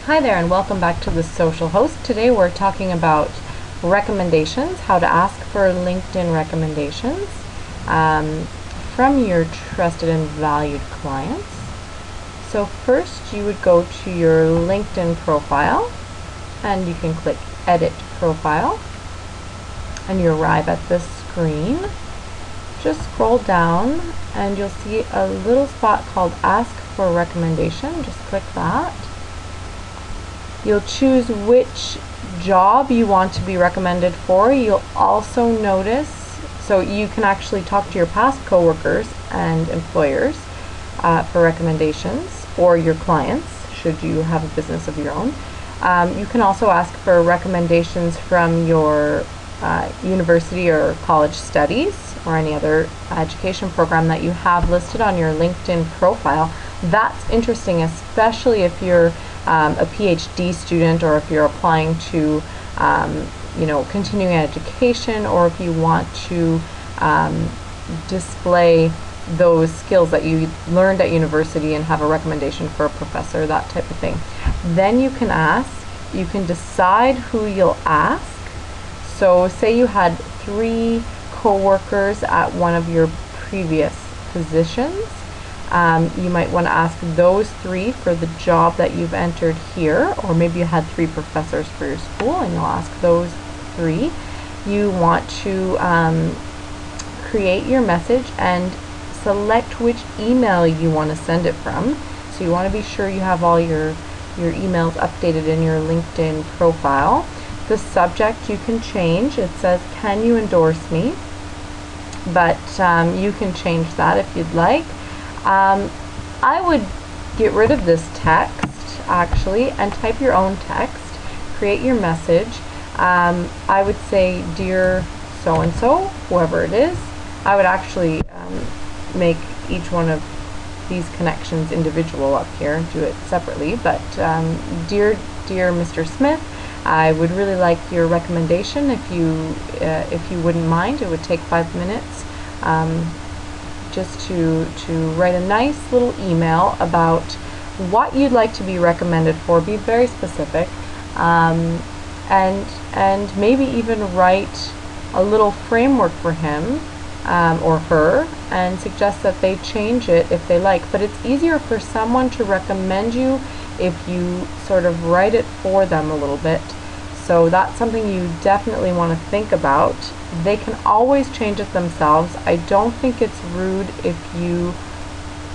Hi there and welcome back to The Social Host. Today we're talking about recommendations, how to ask for LinkedIn recommendations from your trusted and valued clients. So first you would go to your LinkedIn profile and you can click Edit Profile and you arrive at this screen. Just scroll down and you'll see a little spot called Ask for a Recommendation. Just click that. You'll choose which job you want to be recommended for. You'll also notice, so you can actually talk to your past coworkers and employers for recommendations, or your clients, should you have a business of your own. You can also ask for recommendations from your university or college studies, or any other education program that you have listed on your LinkedIn profile. That's interesting, especially if you're a PhD student, or if you're applying to continuing education, or if you want to display those skills that you learned at university and have a recommendation for a professor, that type of thing. Then you can ask, you can decide who you'll ask. So say you had 3 co-workers at one of your previous positions. You might want to ask those 3 for the job that you've entered here, or maybe you had 3 professors for your school and you'll ask those 3. You want to create your message and select which email you want to send it from. So you want to be sure you have all your emails updated in your LinkedIn profile. The subject you can change. It says, "Can you endorse me?" But you can change that if you'd like. I would get rid of this text actually and type your own text. Create your message. I would say, "Dear so-and-so," whoever it is. I would actually make each one of these connections individual up here, do it separately, but dear Mr. Smith, I would really like your recommendation if you wouldn't mind. It would take 5 minutes. Just to write a nice little email about what you'd like to be recommended for. Be very specific, and maybe even write a little framework for him or her, and suggest that they change it if they like. But it's easier for someone to recommend you if you sort of write it for them a little bit. So that's something you definitely want to think about. They can always change it themselves. I don't think it's rude if you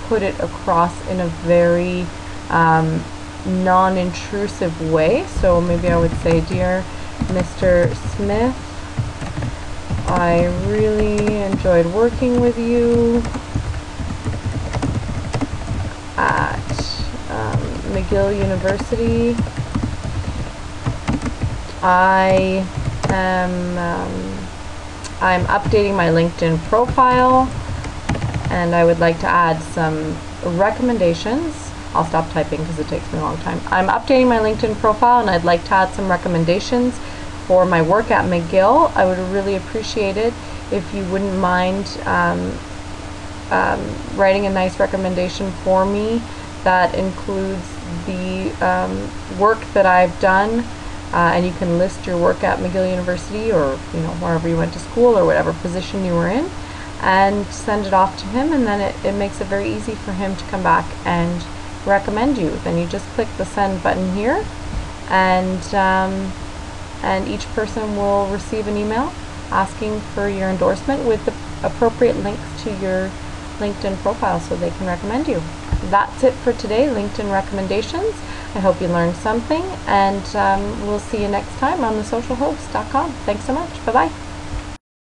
put it across in a very non-intrusive way. So maybe I would say, "Dear Mr. Smith, I really enjoyed working with you at McGill University. I'm updating my LinkedIn profile and I would like to add some recommendations." I'll stop typing because it takes me a long time. "I'm updating my LinkedIn profile and I'd like to add some recommendations for my work at McGill. I would really appreciate it if you wouldn't mind writing a nice recommendation for me that includes the work that I've done." And you can list your work at McGill University, or wherever you went to school, or whatever position you were in, and send it off to him, and then it makes it very easy for him to come back and recommend you. Then you just click the send button here, and each person will receive an email asking for your endorsement with the appropriate links to your LinkedIn profile so they can recommend you. That's it for today, LinkedIn recommendations. I hope you learned something, and we'll see you next time on thesocialhost.com. Thanks so much. Bye-bye.